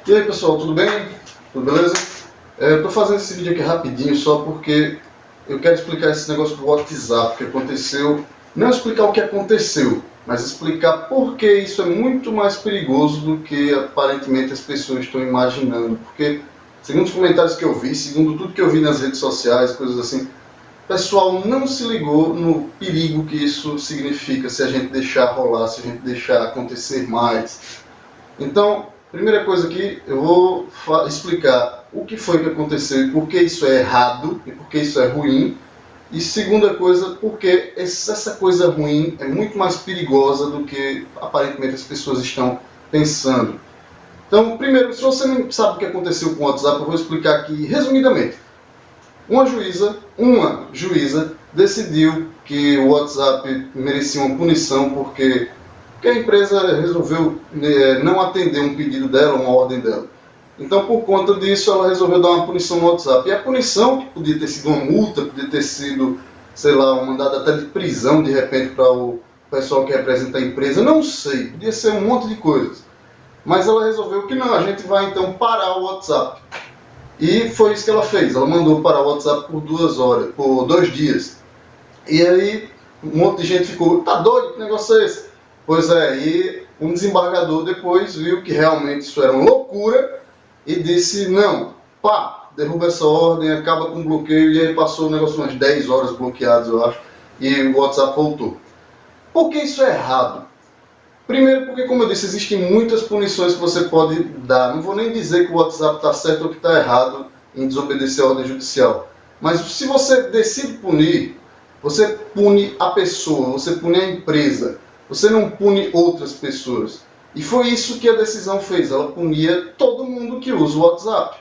E aí pessoal, tudo bem? Tudo beleza? Eu tô fazendo esse vídeo aqui rapidinho só porque eu quero explicar esse negócio do WhatsApp que aconteceu. Não explicar o que aconteceu, mas explicar por que isso é muito mais perigoso do que aparentemente as pessoas estão imaginando. Porque, segundo os comentários que eu vi, segundo tudo que eu vi nas redes sociais, coisas assim, o pessoal não se ligou no perigo que isso significa se a gente deixar rolar, se a gente deixar acontecer mais. Então, primeira coisa aqui, eu vou explicar o que foi que aconteceu e por que isso é errado e por que isso é ruim. E segunda coisa, porque essa coisa ruim é muito mais perigosa do que aparentemente as pessoas estão pensando. Então, primeiro, se você não sabe o que aconteceu com o WhatsApp, eu vou explicar aqui resumidamente. Uma juíza decidiu que o WhatsApp merecia uma punição porque a empresa resolveu não atender um pedido dela, uma ordem dela. Então, por conta disso, ela resolveu dar uma punição no WhatsApp. E a punição, que podia ter sido uma multa, podia ter sido, sei lá, um mandado até de prisão, de repente, para o pessoal que representa a empresa, não sei, podia ser um monte de coisas. Mas ela resolveu que não, a gente vai então parar o WhatsApp. E foi isso que ela fez, ela mandou parar o WhatsApp por 2 horas, por 2 dias. E aí, um monte de gente ficou, tá doido, que negócio é esse? Pois é, e um desembargador depois viu que realmente isso era uma loucura e disse, não, pá, derruba essa ordem, acaba com o bloqueio, e aí passou o negócio umas 10 horas bloqueados, eu acho, e o WhatsApp voltou. Por que isso é errado? Primeiro porque, como eu disse, existem muitas punições que você pode dar. Não vou nem dizer que o WhatsApp está certo ou que está errado em desobedecer a ordem judicial. Mas se você decide punir, você pune a pessoa, você pune a empresa. Você não pune outras pessoas. E foi isso que a decisão fez. Ela punia todo mundo que usa o WhatsApp.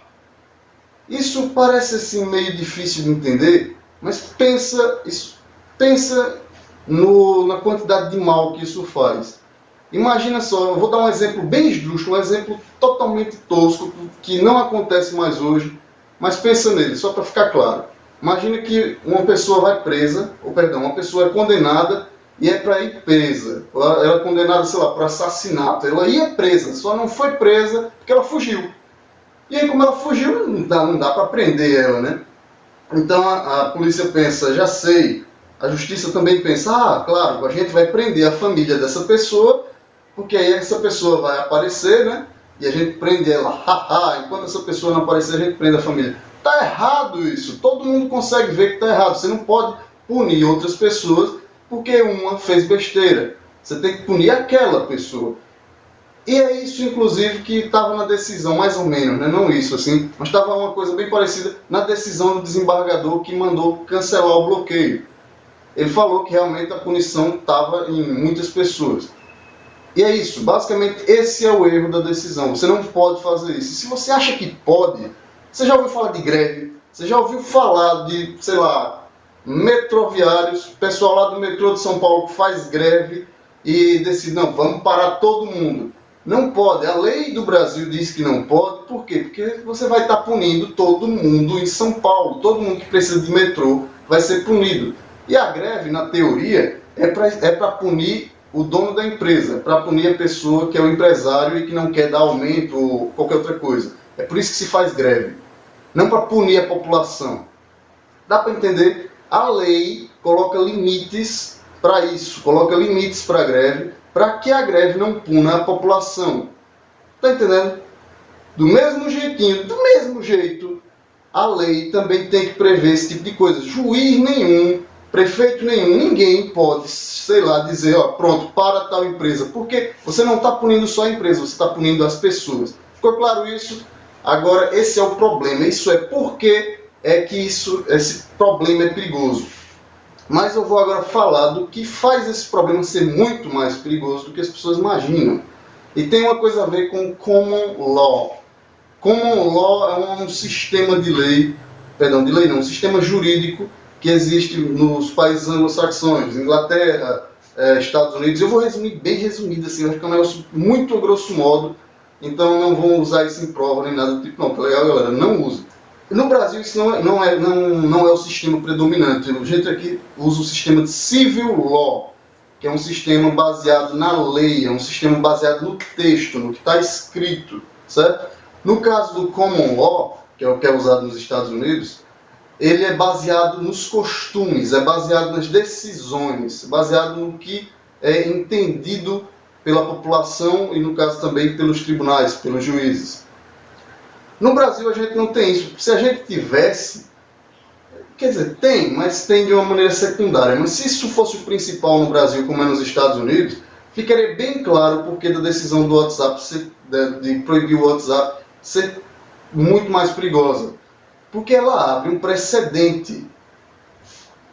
Isso parece assim meio difícil de entender, mas pensa na quantidade de mal que isso faz. Imagina só, eu vou dar um exemplo bem esdrúxulo, um exemplo totalmente tosco, que não acontece mais hoje, mas pensa nele, só para ficar claro. Imagina que uma pessoa vai presa, uma pessoa é condenada e é para ir presa. Ela é condenada, sei lá, por assassinato. Ela ia presa, só não foi presa porque ela fugiu. E aí, como ela fugiu, não dá para prender ela, né? Então a polícia pensa, já sei. A justiça também pensa, claro, a gente vai prender a família dessa pessoa, porque aí essa pessoa vai aparecer, né? E a gente prende ela, enquanto essa pessoa não aparecer, a gente prende a família. Tá errado isso, todo mundo consegue ver que tá errado. Você não pode punir outras pessoas porque uma fez besteira. Você tem que punir aquela pessoa. E é isso, inclusive, que estava na decisão, mais ou menos, né? Não isso, assim, mas estava uma coisa bem parecida na decisão do desembargador que mandou cancelar o bloqueio. Ele falou que realmente a punição estava em muitas pessoas. E é isso, basicamente esse é o erro da decisão. Você não pode fazer isso. E se você acha que pode, você já ouviu falar de greve? Você já ouviu falar de, sei lá, metroviários, pessoal lá do metrô de São Paulo que faz greve e decide, não, vamos parar todo mundo. Não pode, a lei do Brasil diz que não pode, por quê? Porque você vai estar punindo todo mundo em São Paulo, todo mundo que precisa de metrô vai ser punido. E a greve, na teoria, é para punir o dono da empresa, para punir a pessoa que é o empresário e que não quer dar aumento ou qualquer outra coisa. É por isso que se faz greve, não para punir a população. Dá para entender? A lei coloca limites para isso, coloca limites para a greve, para que a greve não puna a população. Está entendendo? Do mesmo jeito, a lei também tem que prever esse tipo de coisa. Juiz nenhum, prefeito nenhum, ninguém pode, sei lá, dizer, pronto, para tal empresa. Porque você não está punindo só a empresa, você está punindo as pessoas. Ficou claro isso? Agora, esse é o problema. Isso é porque é que esse problema é perigoso. Mas eu vou agora falar do que faz esse problema ser muito mais perigoso do que as pessoas imaginam. E tem uma coisa a ver com Common Law. Common Law é um sistema de lei, um sistema jurídico que existe nos países anglo-saxões, Inglaterra, Estados Unidos. Eu vou resumir bem resumido, assim, acho que é um negócio muito a grosso modo, então não vou usar isso em prova nem nada do tipo, não, tá legal, galera? Não use. No Brasil isso não é o sistema predominante. A gente aqui usa o sistema de Civil Law, que é um sistema baseado na lei, é um sistema baseado no texto, no que está escrito, certo? No caso do Common Law, que é o que é usado nos Estados Unidos, ele é baseado nos costumes, é baseado nas decisões, baseado no que é entendido pela população e, no caso, também pelos tribunais, pelos juízes. No Brasil, a gente não tem isso. Se a gente tivesse, quer dizer, tem, mas tem de uma maneira secundária. Mas se isso fosse o principal no Brasil, como é nos Estados Unidos, ficaria bem claro o porquê da decisão do WhatsApp, de proibir o WhatsApp, ser muito mais perigosa. Porque ela abre um precedente.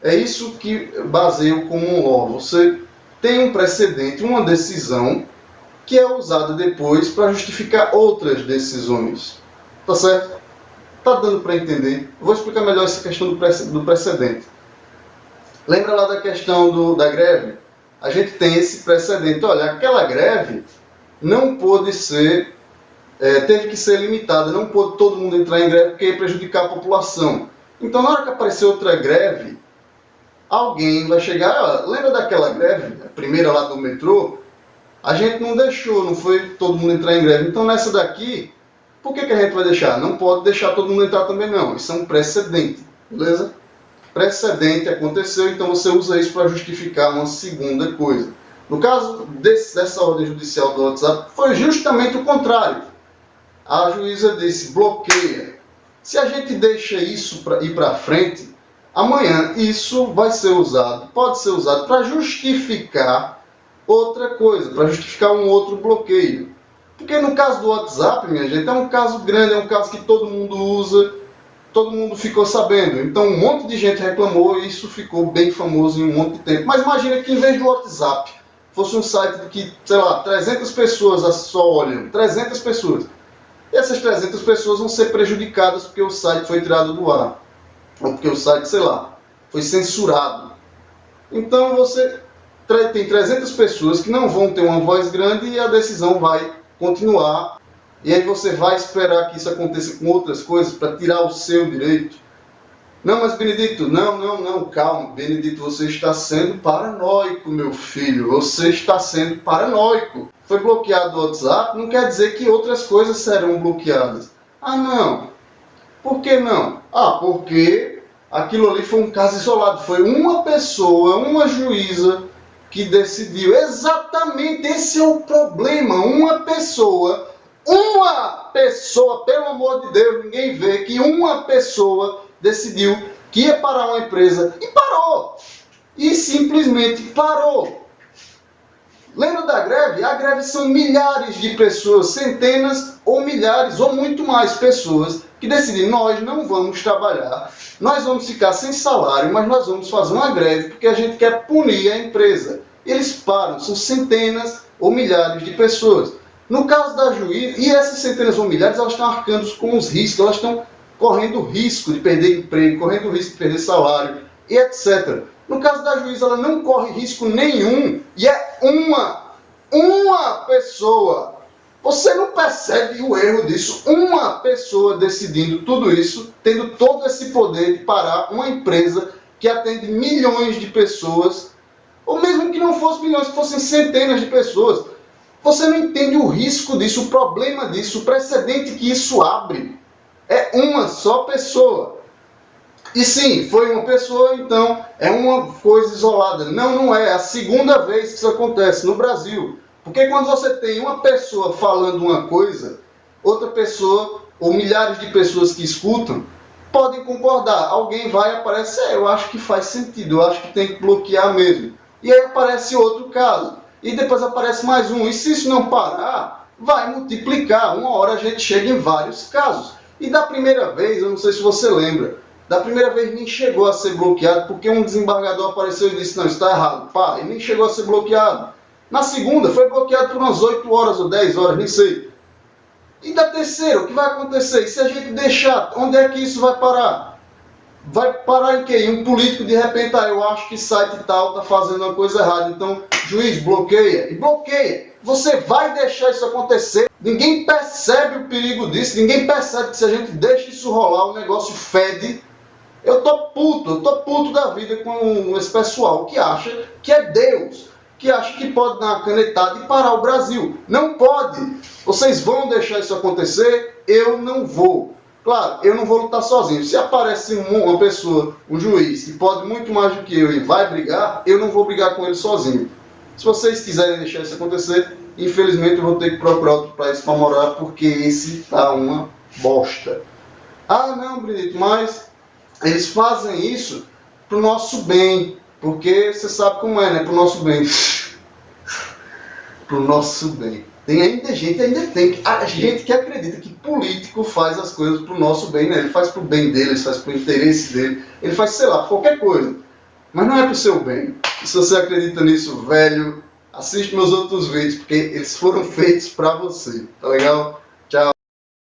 É isso que baseia o Common Law. Você tem um precedente, uma decisão, que é usada depois para justificar outras decisões. Tá certo? Tá dando para entender? Eu vou explicar melhor essa questão do precedente. Lembra lá da questão da greve? A gente tem esse precedente. Olha, aquela greve não pôde ser, teve que ser limitada, não pôde todo mundo entrar em greve porque ia prejudicar a população. Então, na hora que aparecer outra greve, alguém vai chegar, lembra daquela greve, a primeira lá do metrô? A gente não deixou, não foi todo mundo entrar em greve. Então, nessa daqui, por que a gente vai deixar? Não pode deixar todo mundo entrar também não. Isso é um precedente, beleza? Precedente aconteceu, então você usa isso para justificar uma segunda coisa. No caso dessa ordem judicial do WhatsApp, foi justamente o contrário. A juíza disse, bloqueia. Se a gente deixa isso ir para frente, amanhã isso vai ser usado, pode ser usado para justificar outra coisa, para justificar um outro bloqueio. Porque no caso do WhatsApp, minha gente, é um caso grande, é um caso que todo mundo usa, todo mundo ficou sabendo. Então um monte de gente reclamou e isso ficou bem famoso em um monte de tempo. Mas imagina que em vez do WhatsApp fosse um site que, sei lá, 300 pessoas só olham, 300 pessoas. E essas 300 pessoas vão ser prejudicadas porque o site foi tirado do ar. Ou porque o site, sei lá, foi censurado. Então você tem 300 pessoas que não vão ter uma voz grande e a decisão vai continuar. E aí você vai esperar que isso aconteça com outras coisas para tirar o seu direito. Não, mas Benedito, não, calma. Benedito, você está sendo paranoico, meu filho. Você está sendo paranoico. Foi bloqueado o WhatsApp, não quer dizer que outras coisas serão bloqueadas. Ah, não. Por que não? Ah, porque aquilo ali foi um caso isolado. Foi uma pessoa, uma juíza, que decidiu. Exatamente, esse é o problema. Uma pessoa, pelo amor de Deus, ninguém vê que uma pessoa decidiu que ia parar uma empresa e parou. E simplesmente parou. Lembra da greve? A greve são milhares de pessoas, centenas ou milhares ou muito mais pessoas que decidem, nós não vamos trabalhar, nós vamos ficar sem salário, mas nós vamos fazer uma greve porque a gente quer punir a empresa. Eles param, são centenas ou milhares de pessoas. No caso da juíza, e essas centenas ou milhares, elas estão arcando com os riscos, elas estão correndo risco de perder emprego, correndo risco de perder salário, e etc. No caso da juíza, ela não corre risco nenhum, e é uma pessoa. Você não percebe o erro disso? Uma pessoa decidindo tudo isso, tendo todo esse poder de parar uma empresa que atende milhões de pessoas, ou mesmo que não fosse milhões, que fossem centenas de pessoas. Você não entende o risco disso, o problema disso, o precedente que isso abre. É uma só pessoa. E sim, foi uma pessoa, então é uma coisa isolada. Não é. É a segunda vez que isso acontece no Brasil. Porque quando você tem uma pessoa falando uma coisa, outra pessoa, ou milhares de pessoas que escutam, podem concordar. Alguém vai e aparece, eu acho que faz sentido, eu acho que tem que bloquear mesmo. E aí aparece outro caso. E depois aparece mais um. E se isso não parar, vai multiplicar. Uma hora a gente chega em vários casos. E da primeira vez, eu não sei se você lembra, da primeira vez nem chegou a ser bloqueado, porque um desembargador apareceu e disse, não, isso está errado, pá, e nem chegou a ser bloqueado. Na segunda, foi bloqueado por umas 8 horas ou 10 horas, nem sei. E da terceira, o que vai acontecer? E se a gente deixar, onde é que isso vai parar? Vai parar em quê? Em um político, de repente, eu acho que site tal está fazendo uma coisa errada, então, juiz, bloqueia. E bloqueia. Você vai deixar isso acontecer. Ninguém percebe o perigo disso, ninguém percebe que se a gente deixa isso rolar, o negócio fede. Eu tô puto da vida com esse pessoal que acha que é Deus. que acha que pode dar uma canetada e parar o Brasil. Não pode. Vocês vão deixar isso acontecer? Eu não vou. Claro, eu não vou lutar sozinho. Se aparece uma pessoa, um juiz, que pode muito mais do que eu e vai brigar, eu não vou brigar com ele sozinho. Se vocês quiserem deixar isso acontecer, infelizmente eu vou ter que procurar outro país para morar, porque esse tá uma bosta. Ah, não, Brito, mas eles fazem isso pro nosso bem, porque você sabe como é, né? Pro nosso bem. Pro nosso bem. Tem ainda gente, a gente que acredita que político faz as coisas pro nosso bem, né? Ele faz pro bem dele, ele faz pro interesse dele, ele faz, sei lá, qualquer coisa. Mas não é pro seu bem. E se você acredita nisso, velho, assiste meus outros vídeos, porque eles foram feitos pra você, tá legal?